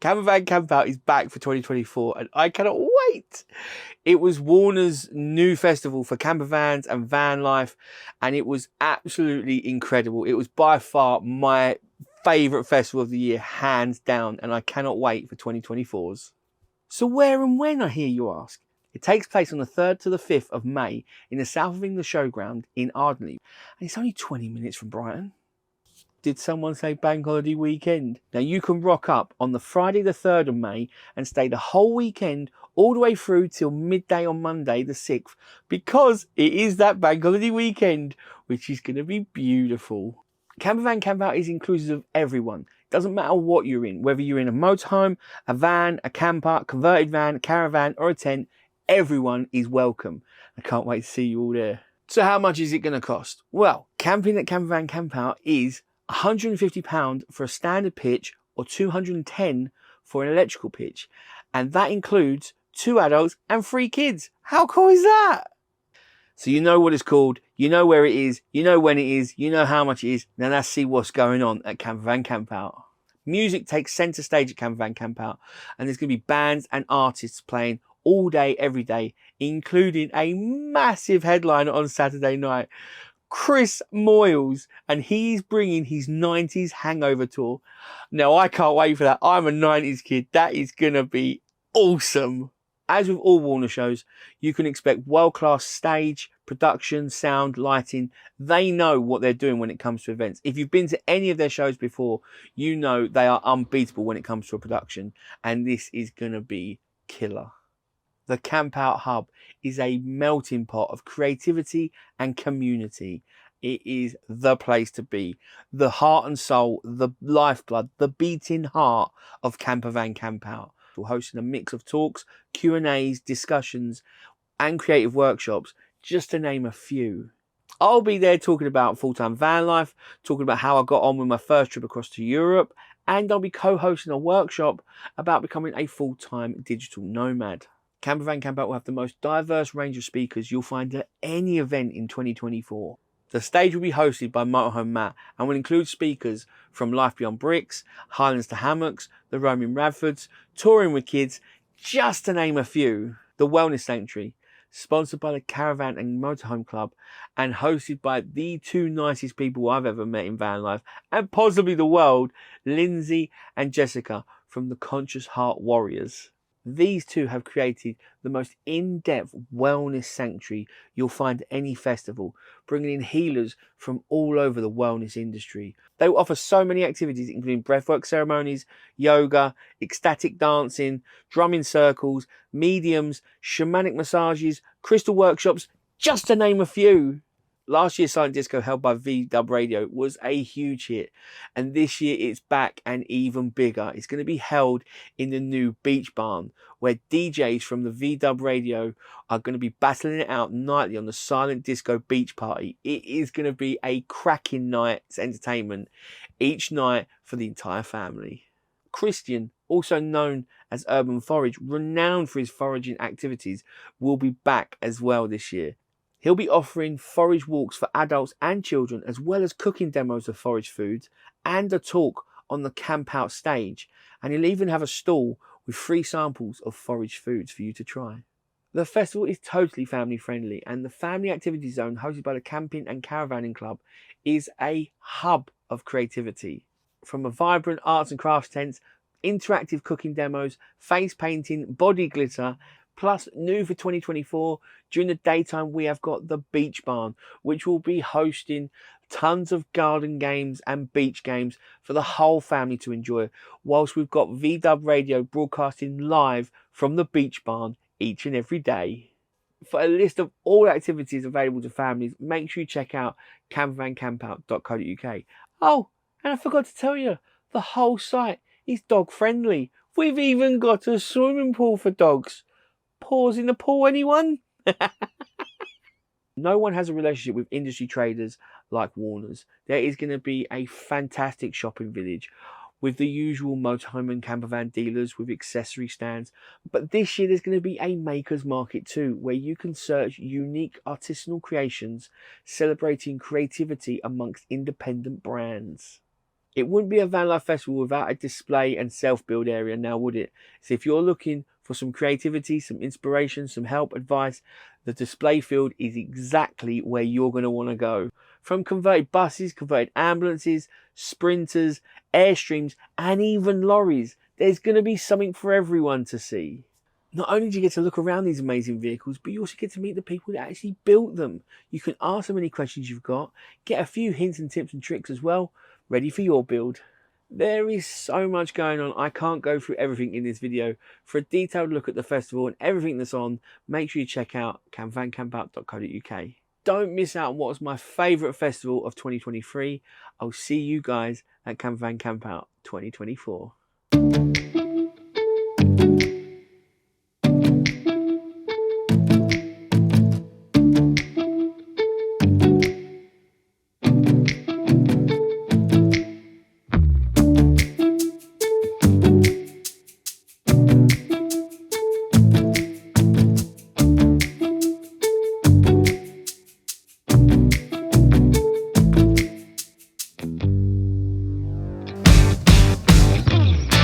Campervan Campout is back for 2024 and I cannot wait. It was Warner's new festival for campervans and van life and it was absolutely incredible. It was by far my favourite festival of the year, hands down, and I cannot wait for 2024's. So where and when, I hear you ask? It takes place on the 3rd to the 5th of May in the south of England showground in Ardingly, and it's only 20 minutes from Brighton. Did someone say bank holiday weekend? Now you can rock up on the Friday the 3rd of May and stay the whole weekend all the way through till midday on Monday the 6th, because it is that bank holiday weekend, which is going to be beautiful. Campervan Campout is inclusive of everyone. It doesn't matter what you're in, whether you're in a motorhome, a van, a camper, converted van, a caravan or a tent, everyone is welcome. I can't wait to see you all there. So how much is it going to cost? Well, camping at Campervan Campout is £150 for a standard pitch or £210 for an electrical pitch. And that includes 2 adults and 3 kids. How cool is that? So you know what it's called, you know where it is, you know when it is, you know how much it is. Now let's see what's going on at Campervan Campout. Music takes centre stage at Campervan Campout, and there's going to be bands and artists playing all day, every day, including a massive headliner on Saturday night, Chris Moyles, and he's bringing his 90s hangover tour. Now I can't wait for that. I'm a 90s kid. That is going to be awesome. As with all Warner shows, you can expect world-class stage, production, sound, lighting. They know what they're doing when it comes to events. If you've been to any of their shows before, you know they are unbeatable when it comes to a production. And this is going to be killer. The Campout Hub is a melting pot of creativity and community. It is the place to be. The heart and soul, the lifeblood, the beating heart of Campervan Campout. We're hosting a mix of talks, Q&As, discussions and creative workshops, just to name a few. I'll be there talking about full-time van life, talking about how I got on with my first trip across to Europe, and I'll be co-hosting a workshop about becoming a full-time digital nomad. Campervan Campout will have the most diverse range of speakers you'll find at any event in 2024. The stage will be hosted by Motorhome Matt and will include speakers from Life Beyond Bricks, Highlands to Hammocks, the Roaming Radfords, Touring with Kids, just to name a few. The Wellness Sanctuary, sponsored by the Caravan and Motorhome Club and hosted by the 2 nicest people I've ever met in van life and possibly the world, Lindsay and Jessica from the Conscious Heart Warriors. These 2 have created the most in-depth wellness sanctuary you'll find at any festival, bringing in healers from all over the wellness industry. They will offer so many activities, including breathwork ceremonies, yoga, ecstatic dancing, drumming circles, mediums, shamanic massages, crystal workshops, just to name a few. Last year's Silent Disco, held by VW Radio, was a huge hit, and this year it's back and even bigger. It's going to be held in the new Beach Barn, where DJs from the VW Radio are going to be battling it out nightly on the Silent Disco Beach Party. It is going to be a cracking night's entertainment each night for the entire family. Christian, also known as Urban Forage, renowned for his foraging activities, will be back as well this year. He'll be offering forage walks for adults and children, as well as cooking demos of forage foods and a talk on the Campout stage. And he'll even have a stall with free samples of forage foods for you to try. The festival is totally family friendly, and the Family Activity Zone, hosted by the Camping and Caravanning Club, is a hub of creativity. From a vibrant arts and crafts tents, interactive cooking demos, face painting, body glitter. Plus, new for 2024, during the daytime, we have got the Beach Barn, which will be hosting tons of garden games and beach games for the whole family to enjoy, whilst we've got VW Radio broadcasting live from the Beach Barn each and every day. For a list of all activities available to families, make sure you check out campervancampout.co.uk. Oh, and I forgot to tell you, the whole site is dog friendly. We've even got a swimming pool for dogs. Paws in the pool, anyone? No one has a relationship with industry traders like Warner's. There is going to be a fantastic shopping village with the usual motorhome and campervan dealers with accessory stands. But this year there's going to be a makers market too, where you can search unique artisanal creations celebrating creativity amongst independent brands. It wouldn't be a van life festival without a display and self-build area now, would it? So if you're looking for some creativity, some inspiration, some help, advice, the display field is exactly where you're going to want to go. From converted buses, converted ambulances, sprinters, airstreams, and even lorries, there's going to be something for everyone to see. Not only do you get to look around these amazing vehicles, but you also get to meet the people that actually built them. You can ask them any questions you've got, get a few hints and tips and tricks as well, ready for your build. There is so much going on, I can't go through everything in this video. For a detailed look at the festival and everything that's on, make sure you check out campervancampout.co.uk. Don't miss out on what was my favourite festival of 2023. I'll see you guys at Campervan Campout 2024.